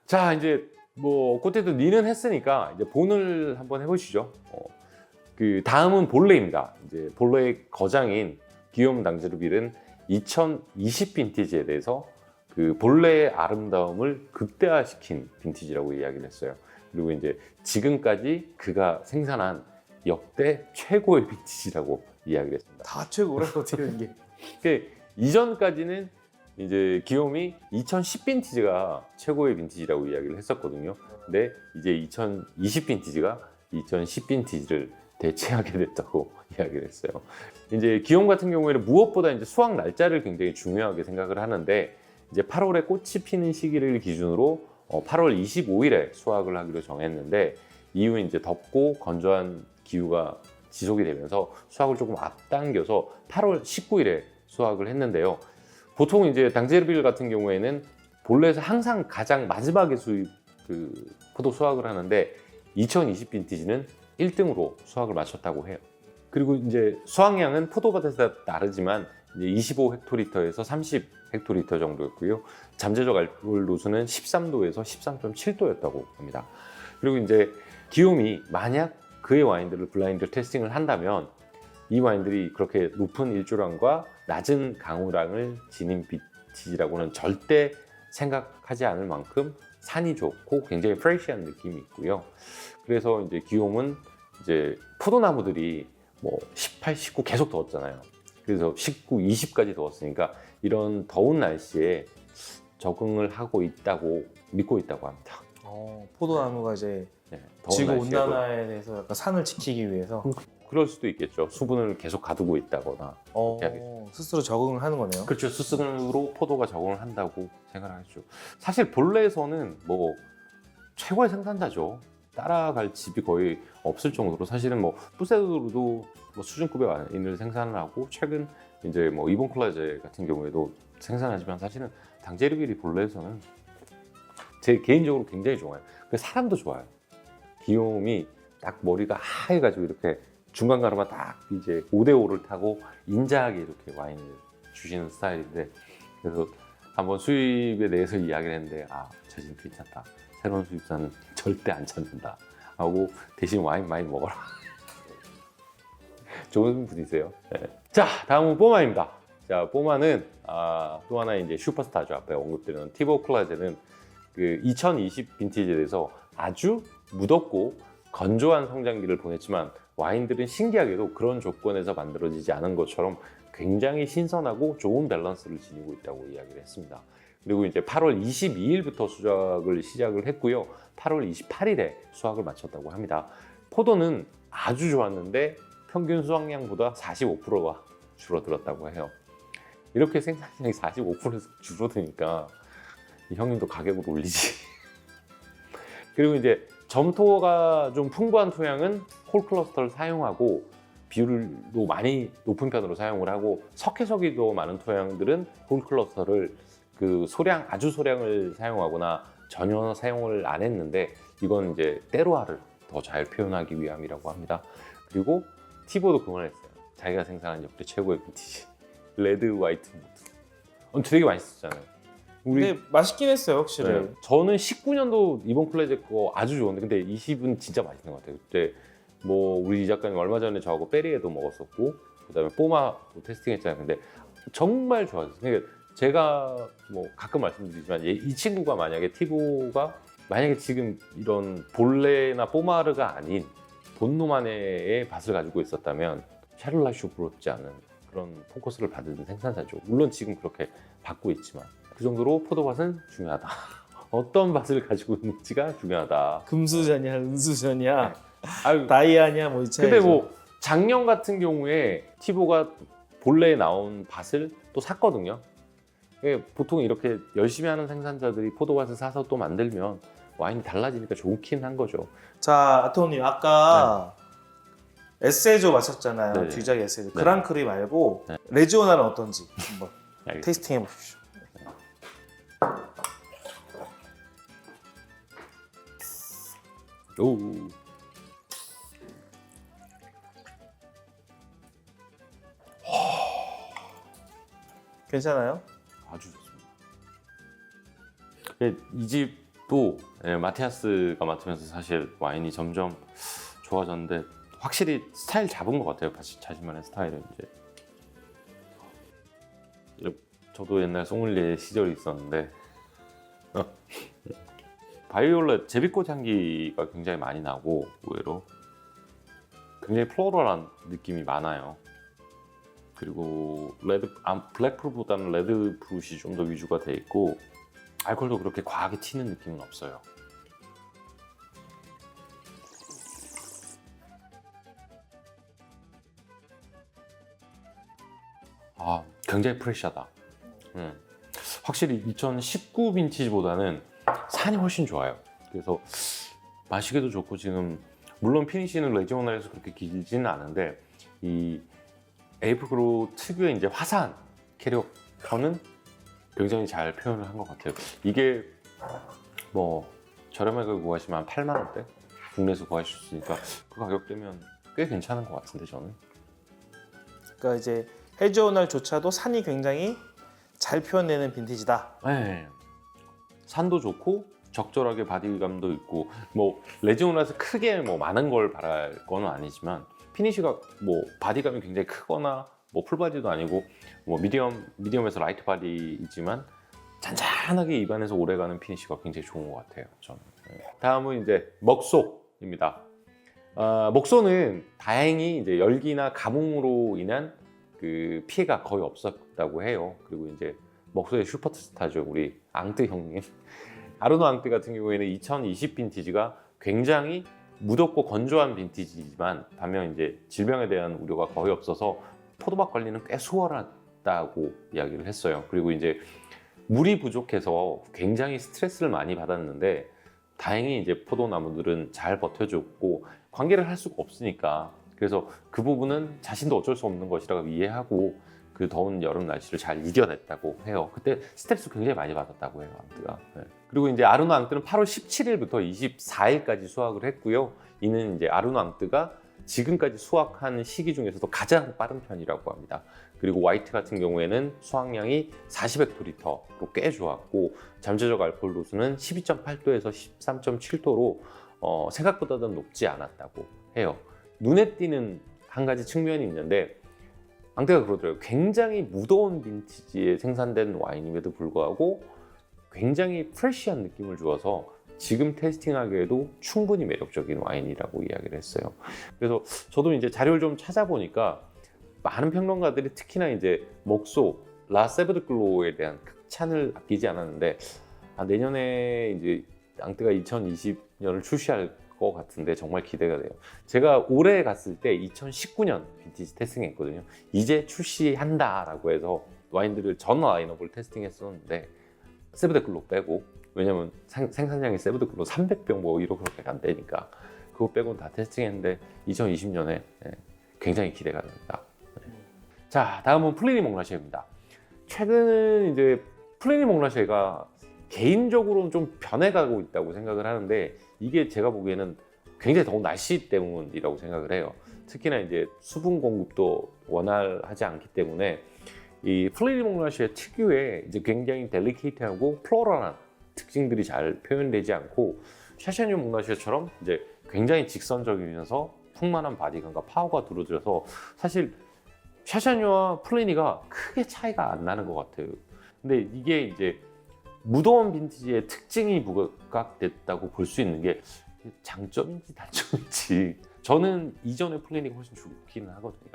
자, 이제 뭐 그때도 니는 했으니까 이제 본을 한번 해보시죠. 그 다음은 볼레입니다. 이제 볼레의 거장인 기욤 낭제르빌은 2020 빈티지에 대해서 그 볼레의 아름다움을 극대화시킨 빈티지라고 이야기를 했어요. 그리고 이제 지금까지 그가 생산한 역대 최고의 빈티지라고 이야기를 했습니다. 다 최고래 어떻게 된 게. 그 이전까지는 이제 기욤이 2010 빈티지가 최고의 빈티지라고 이야기를 했었거든요. 근데 이제 2020 빈티지가 2010 빈티지를 대체하게 됐다고 이야기를 했어요. 이제 기욤 같은 경우에는 무엇보다 이제 수확 날짜를 굉장히 중요하게 생각을 하는데 이제 8월에 꽃이 피는 시기를 기준으로 8월 25일에 수확을 하기로 정했는데 이후 이제 덥고 건조한 기후가 지속이 되면서 수확을 조금 앞당겨서 8월 19일에 수확을 했는데요. 보통 이제 당제르빌 같은 경우에는 본래에서 항상 가장 마지막에 포도 수확을 하는데 2020 빈티지는 1등으로 수확을 마쳤다고 해요. 그리고 이제 수확량은 포도밭에 따라 다르지만 이제 25헥토리터에서 30헥토리터 정도였고요. 잠재적 알코올 도수는 13도에서 13.7도였다고 합니다. 그리고 이제 기욤이 만약 그의 와인들을 블라인드 테스팅을 한다면 이 와인들이 그렇게 높은 일조량과 낮은 강우량을 지닌 빈티지라고는 절대 생각하지 않을 만큼 산이 좋고 굉장히 프레시한 느낌이 있고요. 그래서 이제 기욤은 이제 포도나무들이 뭐 18, 19 계속 더웠잖아요. 그래서 19, 20까지 더웠으니까 이런 더운 날씨에 적응을 하고 있다고 믿고 있다고 합니다. 포도나무가 이제 네, 지구 날씨에도 온난화에 대해서 약간 산을 지키기 위해서 그럴 수도 있겠죠. 수분을 계속 가두고 있다거나. 스스로 적응을 하는 거네요. 그렇죠. 스스로 포도가 적응을 한다고 생각하겠죠. 사실 본래에서는 뭐 최고의 생산자죠. 따라갈 집이 거의 없을 정도로 사실은 뭐 푸세도르도 뭐 수준급의 와인을 생산을 하고 최근 이제 뭐 이본 클라제 같은 경우에도 생산하지만 사실은 당제르빌이 본래에서는 제 개인적으로 굉장히 좋아요. 그 사람도 좋아요. 기욤이 딱 머리가 하얘가지고 이렇게 중간 가르마 딱 이제 5대5를 타고 인자하게 이렇게 와인을 주시는 스타일인데 그래서 한번 수입에 대해서 이야기를 했는데 저 집 괜찮다. 새로운 수입사는 절대 안 찾는다 하고 대신 와인 많이 먹어라. 좋은 분이세요. 네. 자, 다음은 뽀마입니다. 자, 뽀마는 또 하나의 이제 슈퍼스타죠. 앞에 언급드린 티보 클라제는 그 2020 빈티지에 대해서 아주 무덥고 건조한 성장기를 보냈지만 와인들은 신기하게도 그런 조건에서 만들어지지 않은 것처럼 굉장히 신선하고 좋은 밸런스를 지니고 있다고 이야기를 했습니다. 그리고 이제 8월 22일부터 수확을 시작을 했고요. 8월 28일에 수확을 마쳤다고 합니다. 포도는 아주 좋았는데 평균 수확량보다 45%가 줄어들었다고 해요. 이렇게 생산량이 45% 줄어드니까 형님도 가격을 올리지. 그리고 이제 점토가 좀 풍부한 토양은 홀 클러스터를 사용하고 비율도 많이 높은 편으로 사용을 하고 석회석이 더 많은 토양들은 홀 클러스터를 그 아주 소량을 사용하거나 전혀 사용을 안 했는데 이건 이제 때로화를 더 잘 표현하기 위함이라고 합니다. 그리고 티보도 그만했어요. 자기가 생산한 역대 최고의 빈티지 레드 화이트 모드. 되게 맛있었잖아요. 근데 맛있긴 했어요, 확실히. 네. 저는 19년도 이번 클래제 거 아주 좋은데 근데 20은 진짜 맛있는 것 같아요. 그때 뭐 우리 작가님 얼마 전에 저하고 페리에도 먹었었고 그다음에 뽀마도 테스팅했잖아요. 근데 정말 좋았어요. 그러니까 제가 뭐 가끔 말씀드리지만 이 친구가 만약에 티보가 만약에 지금 이런 볼레나 뽀마르가 아닌 본노마네의 밭을 가지고 있었다면 샤를라 슈프로지 않은 그런 포커스를 받은 생산자죠. 물론 지금 그렇게 받고 있지만 그 정도로 포도밭은 중요하다. 어떤 밭을 가지고 있는지가 중요하다. 금수저냐, 은수저냐, 아유, 다이아냐 뭐 이 차이죠. 근데 뭐 작년 같은 경우에 티보가 본래에 나온 밭을 또 샀거든요. 보통 이렇게 열심히 하는 생산자들이 포도밭을 사서 또 만들면 와인이 달라지니까 좋긴 한 거죠. 자, 아토님 아까 에세조 마셨잖아요. 네. 듀작 에세조. 네. 그랑크리 말고 네. 레지오나는 어떤지 한번 알겠습니다. 테이스팅 해보십시오. 오. 괜찮아요? 아주 좋습니다. 이 집 또 마티아스가 맡으면서 사실 와인이 점점 좋아졌는데 확실히 스타일 잡은 것 같아요. 자신만의 스타일을 이제 저도 옛날 소믈리에 시절이 있었는데 바이올렛 제비꽃 향기가 굉장히 많이 나고 의외로 굉장히 플로럴한 느낌이 많아요. 그리고 블랙풀보다는 레드 브룻이 좀 더 위주가 돼 있고 알코올도 그렇게 과하게 튀는 느낌은 없어요. 굉장히 프레시하다. 확실히 2019 빈티지보다는 산이 훨씬 좋아요. 그래서 마시기도 좋고 지금 물론 피니시는 레지오나에서 그렇게 길지는 않은데 이 에이프그로 특유의 이제 화사한 캐릭터는 굉장히 잘 표현을 한 것 같아요. 이게 뭐 저렴하게 구하시면 한 8만 원대 국내에서 구하실 수 있으니까 그 가격대면 꽤 괜찮은 것 같은데 저는. 그러니까 이제 해저오날조차도 산이 굉장히 잘 표현되는 빈티지다. 네. 산도 좋고 적절하게 바디감도 있고 뭐 레지오나에서 크게 뭐 많은 걸 바랄 거는 아니지만 피니쉬가 뭐 바디감이 굉장히 크거나 뭐 풀바디도 아니고 뭐 미디엄에서 라이트 바디이지만 잔잔하게 입안에서 오래가는 피니쉬가 굉장히 좋은 것 같아요. 저는. 다음은 이제 먹소입니다. 먹소는 다행히 이제 열기나 가뭄으로 인한 그 피해가 거의 없었다고 해요. 그리고 이제 먹소의 슈퍼스타죠, 우리 앙뜨 형님. 아르노 앙뜨 같은 경우에는 2020 빈티지가 굉장히 무덥고 건조한 빈티지지만 반면 이제 질병에 대한 우려가 거의 없어서 포도밭 관리는 꽤 수월하다고 이야기를 했어요. 그리고 이제 물이 부족해서 굉장히 스트레스를 많이 받았는데 다행히 이제 포도나무들은 잘 버텨줬고 관계를 할 수가 없으니까 그래서 그 부분은 자신도 어쩔 수 없는 것이라고 이해하고 그 더운 여름 날씨를 잘 이겨냈다고 해요. 그때 스트레스 굉장히 많이 받았다고 해요, 앙뜨가. 네. 그리고 이제 아르노 앙뜨는 8월 17일부터 24일까지 수확을 했고요. 이는 이제 아르노 앙뜨가 지금까지 수확한 시기 중에서도 가장 빠른 편이라고 합니다. 그리고 화이트 같은 경우에는 수확량이 40헥토리터로 꽤 좋았고 잠재적 알코올 도수는 12.8도에서 13.7도로 생각보다는 높지 않았다고 해요. 눈에 띄는 한 가지 측면이 있는데 앙뜨가 그러더라고요. 굉장히 무더운 빈티지에 생산된 와인임에도 불구하고 굉장히 프레시한 느낌을 주어서 지금 테이스팅하기에도 충분히 매력적인 와인이라고 이야기를 했어요. 그래서 저도 이제 자료를 좀 찾아보니까 많은 평론가들이 특히나 이제 먹소, 라 세브드글로에 대한 극찬을 아끼지 않았는데 내년에 이제 앙뜨가 2020년을 출시할 것 같은데 정말 기대가 돼요. 제가 올해 갔을 때 2019년 빈티지 테스팅했거든요. 이제 출시한다라고 해서 와인들을 전 라인업을 테스팅했었는데 세브드글로 빼고 왜냐면 생산량이 세브드글로 300병 뭐 이렇게 안 되니까 그거 빼고는 다 테스팅했는데 2020년에 굉장히 기대가 됩니다. 자, 다음은 플리니 몽라쉐입니다. 최근 이제 플리니 몽라쉐가 개인적으로는 좀 변해가고 있다고 생각을 하는데 이게 제가 보기에는 굉장히 더운 날씨 때문이라고 생각을 해요. 특히나 이제 수분 공급도 원활하지 않기 때문에 이 플리니 몽라쉐 특유의 이제 굉장히 델리케이트하고 플로럴한 특징들이 잘 표현되지 않고 샤샤뉴 몽라쉐처럼 이제 굉장히 직선적이면서 풍만한 바디감과 파워가 두루들어서 사실 샤샤뉴와 플리니가 크게 차이가 안 나는 것 같아요. 근데 이게 이제 무더운 빈티지의 특징이 부각됐다고 볼 수 있는 게 장점인지 단점인지 저는 이전의 플리니가 훨씬 좋기는 하거든요.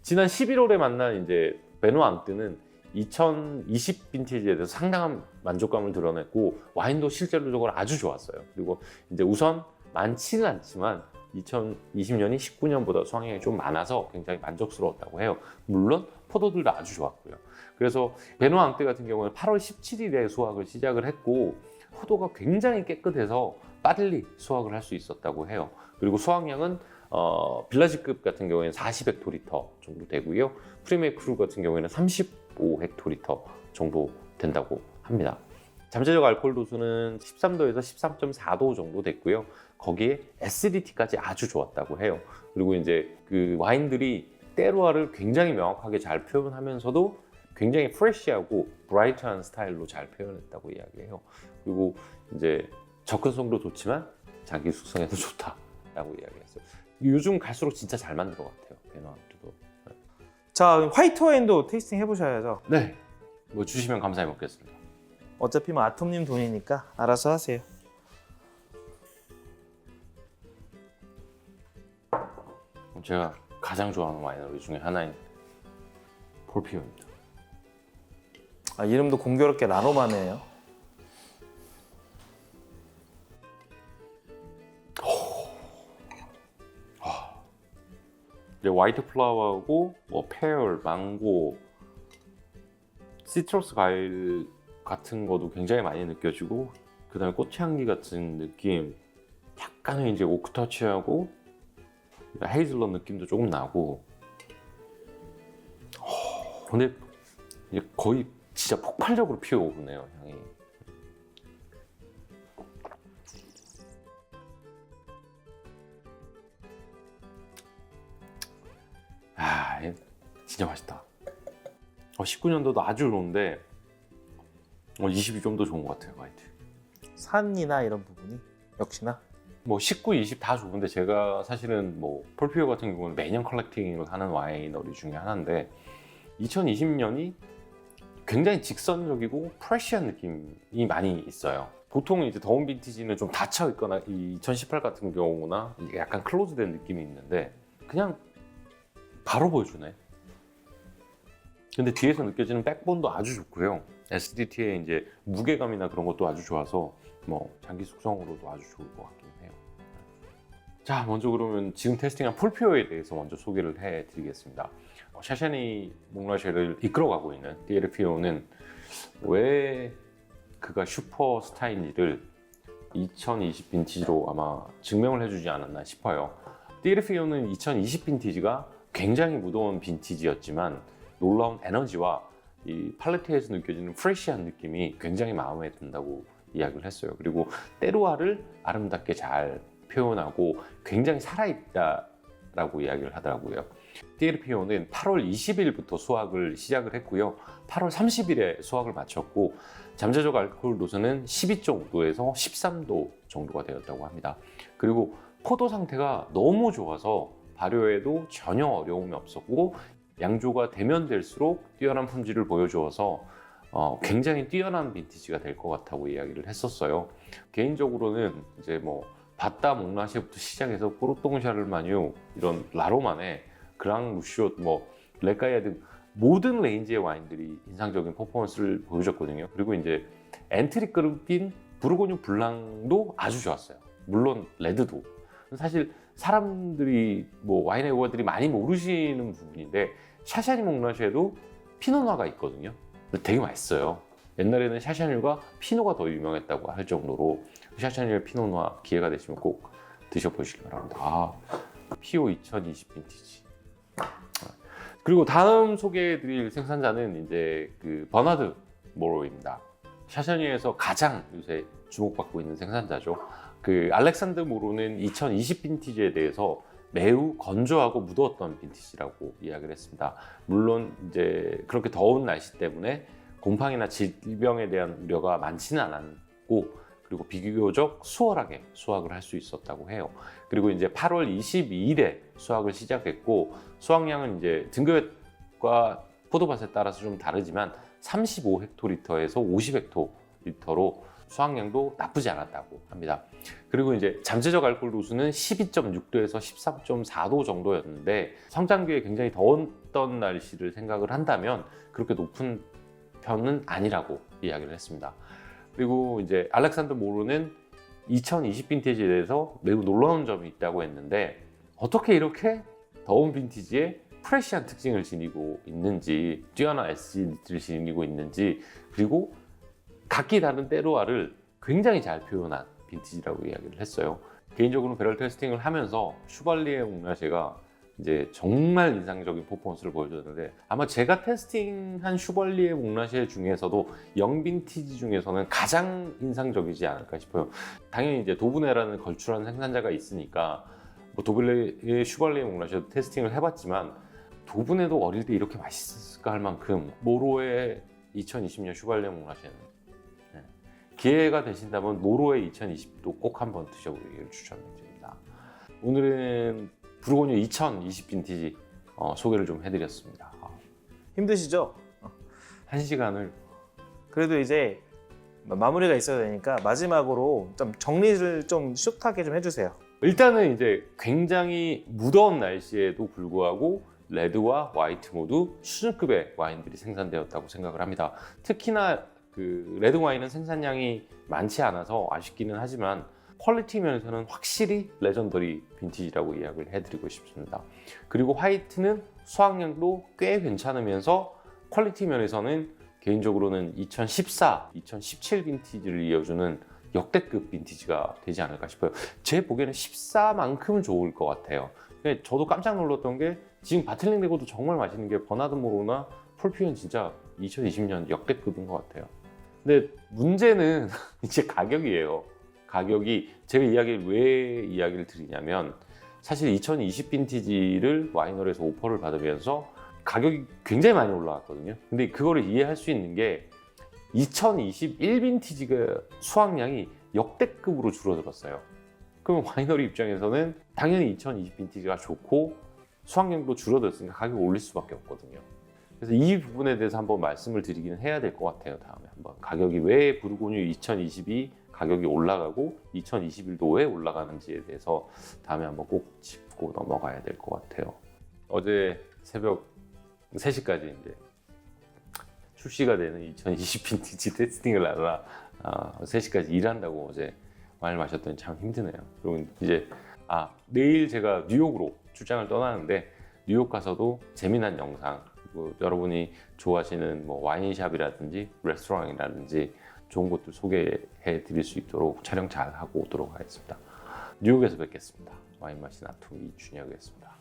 지난 11월에 만난 이제 베노 앙뜨는 2020 빈티지에 대해서 상당한 만족감을 드러냈고 와인도 실제로적으로 아주 좋았어요. 그리고 이제 우선 많지는 않지만 2020년이 19년보다 수확량이 좀 많아서 굉장히 만족스러웠다고 해요. 물론 포도들도 아주 좋았고요. 그래서 베노 앙뜨 같은 경우는 8월 17일에 수확을 시작을 했고 포도가 굉장히 깨끗해서 빠르게 수확을 할 수 있었다고 해요. 그리고 수확량은 빌라지급 같은 경우에는 40헥토리터 정도 되고요. 프리메 크루 같은 경우에는 35헥토리터 정도 된다고 합니다. 잠재적 알코올 도수는 13도에서 13.4도 정도 됐고요. 거기에 애시디티까지 아주 좋았다고 해요. 그리고 이제 그 와인들이 테루아를 굉장히 명확하게 잘 표현하면서도 굉장히 프레시하고 브라이트한 스타일로 잘 표현했다고 이야기해요. 그리고 이제 접근성도 좋지만 장기 숙성에도 좋다라고 이야기했어요. 요즘 갈수록 진짜 잘 만든 것 같아요. 베너아트도. 자, 화이트 와인도 테이스팅 해보셔야죠. 네, 뭐 주시면 감사히 먹겠습니다. 어차피 뭐 아톰님 돈이니까 알아서 하세요. 제가 가장 좋아하는 와이너리 중에 하나인 폴피오입니다. 아, 이름도 공교롭게 라로마네요. 이제 화이트 플라워하고 뭐 페어, 망고, 시트러스 과일 같은 것도 굉장히 많이 느껴지고, 그다음에 꽃향기 같은 느낌, 약간의 이제 오크 터치하고 헤이즐넛 느낌도 조금 나고. 근데 이제 거의 진짜 폭발적으로 피어오르네요, 향이. 아, 진짜 맛있다. 19년도도 아주 좋은데 20이 좀 더 좋은 것 같아요, 화이트. 산이나 이런 부분이 역시나 뭐 19, 20 다 좋은데, 제가 사실은 뭐 폴피오 같은 경우는 매년 컬렉팅을 하는 와이너리 중에 하나인데, 2020년이 굉장히 직선적이고 프레시한 느낌이 많이 있어요. 보통 이제 더운 빈티지는 좀 닫혀 있거나, 이 2018 같은 경우나 이게 약간 클로즈된 느낌이 있는데 그냥 바로 보여주네. 근데 뒤에서 느껴지는 백본도 아주 좋고요. SDT의 이제 무게감이나 그런 것도 아주 좋아서 뭐 장기 숙성으로도 아주 좋을 것 같긴 해요. 자, 먼저 그러면 지금 테스팅한 폴피오에 대해서 먼저 소개를 해드리겠습니다. 샤샤니 몽라쉐를 이끌어가고 있는 띠에르피오는 왜 그가 슈퍼스타인지를 2020 빈티지로 아마 증명을 해주지 않았나 싶어요. 띠에르피오는 2020 빈티지가 굉장히 무더운 빈티지였지만 놀라운 에너지와 이 팔레트에서 느껴지는 프레시한 느낌이 굉장히 마음에 든다고 이야기를 했어요. 그리고 때루아를 아름답게 잘 표현하고 굉장히 살아있다라고 이야기를 하더라고요. 띠에르피오는 8월 20일부터 수확을 시작을 했고요. 8월 30일에 수확을 마쳤고, 잠재적 알코올 도수는 12.5도에서 13도 정도가 되었다고 합니다. 그리고 포도 상태가 너무 좋아서 발효에도 전혀 어려움이 없었고, 양조가 되면 될수록 뛰어난 품질을 보여주어서 굉장히 뛰어난 빈티지가 될 것 같다고 이야기를 했었어요. 개인적으로는 이제 뭐 바따 몽라쉐부터 시작해서 포르똥 샤를마뉴, 이런 라로만의 그랑 루시오, 뭐 레카이아 등 모든 레인지의 와인들이 인상적인 퍼포먼스를 보여줬거든요. 그리고 이제 엔트리 급인 부르고뉴 블랑도 아주 좋았어요. 물론 레드도. 사실 사람들이 뭐 와인 애호가들이 많이 모르시는 부분인데, 샤샤니 몽라쉐도 피노누아가 있거든요. 되게 맛있어요. 옛날에는 샤샤니가 피노가 더 유명했다고 할 정도로 샤샤니 피노누아 기회가 되시면 꼭 드셔보시기 바랍니다. 피오 2020 빈티지. 그리고 다음 소개해드릴 생산자는 이제 그 버나드 모로입니다. 샤샤니에서 가장 요새 주목받고 있는 생산자죠. 그 알렉산드 모로는 2020 빈티지에 대해서 매우 건조하고 무더웠던 빈티지라고 이야기를 했습니다. 물론 이제 그렇게 더운 날씨 때문에 곰팡이나 질병에 대한 우려가 많지는 않았고, 그리고 비교적 수월하게 수확을 할 수 있었다고 해요. 그리고 이제 8월 22일에 수확을 시작했고, 수확량은 이제 등급과 포도밭에 따라서 좀 다르지만 35헥토리터에서 50헥토리터로 수확량도 나쁘지 않았다고 합니다. 그리고 이제 잠재적 알코올 도수는 12.6도에서 13.4도 정도였는데, 성장기에 굉장히 더웠던 날씨를 생각을 한다면 그렇게 높은 편은 아니라고 이야기를 했습니다. 그리고 이제 알렉산더 모로는 2020 빈티지에 대해서 매우 놀라운 점이 있다고 했는데, 어떻게 이렇게 더운 빈티지에 프레시한 특징을 지니고 있는지, 뛰어난 에시드를 지니고 있는지, 그리고 각기 다른 때루아를 굉장히 잘 표현한 빈티지라고 이야기를 했어요. 개인적으로 배럴 테스팅을 하면서 슈발리에 몽라쉐가 이제 정말 인상적인 퍼포먼스를 보여줬는데, 아마 제가 테스팅한 슈발리에 몽라쉐 중에서도 영 빈티지 중에서는 가장 인상적이지 않을까 싶어요. 당연히 이제 도브네라는 걸출한 생산자가 있으니까 뭐 도블레의 슈발리에 몽라쉐도 테스팅을 해봤지만, 도브네도 어릴 때 이렇게 맛있을까 할 만큼 모로의 2020년 슈발리에 몽라쉐는 기회가 되신다면 모로의 2020도 꼭 한번 드셔보기를 추천드립니다. 오늘은 부르고뉴 2020 빈티지 소개를 좀 해드렸습니다. 힘드시죠? 1시간을 그래도 이제 마무리가 있어야 되니까 마지막으로 좀 정리를 좀 숏하게 좀 해주세요. 일단은 이제 굉장히 무더운 날씨에도 불구하고 레드와 화이트 모두 수준급의 와인들이 생산되었다고 생각을 합니다. 특히나 그 레드 와인은 생산량이 많지 않아서 아쉽기는 하지만 퀄리티 면에서는 확실히 레전더리 빈티지라고 이야기를 해드리고 싶습니다. 그리고 화이트는 수확량도 꽤 괜찮으면서 퀄리티 면에서는 개인적으로는 2014, 2017 빈티지를 이어주는 역대급 빈티지가 되지 않을까 싶어요. 제 보기에는 14만큼은 좋을 것 같아요. 근데 저도 깜짝 놀랐던 게 지금 바틀링 레고도 정말 맛있는 게 버나드 모로나 폴피언 진짜 2020년 역대급인 것 같아요. 근데 문제는 이제 가격이에요. 가격이 제가 왜 이야기를 드리냐면 사실 2020 빈티지를 와이너리에서 오퍼를 받으면서 가격이 굉장히 많이 올라갔거든요. 근데 그거를 이해할 수 있는 게 2021 빈티지가 수확량이 역대급으로 줄어들었어요. 그럼 와이너리 입장에서는 당연히 2020 빈티지가 좋고 수확량도 줄어들었으니까 가격을 올릴 수밖에 없거든요. 그래서 이 부분에 대해서 한번 말씀을 드리기는 해야 될 것 같아요. 다음에 한번 가격이 왜 부르고뉴 2020이 가격이 올라가고 2021도 왜 올라가는지에 대해서 다음에 한번 꼭 짚고 넘어가야 될 것 같아요. 어제 새벽 3시까지 이제 출시가 되는 2020 빈티지 테스팅을 하느라 3시까지 일한다고 어제 와인을 마셨더니 참 힘드네요. 그리고 이제 내일 제가 뉴욕으로 출장을 떠나는데 뉴욕 가서도 재미난 영상 그리고 여러분이 좋아하시는 뭐 와인샵이라든지 레스토랑이라든지 좋은 곳들 소개해 드릴 수 있도록 촬영 잘 하고 오도록 하겠습니다. 뉴욕에서 뵙겠습니다. 와인 마신 아토미 이준혁이었습니다.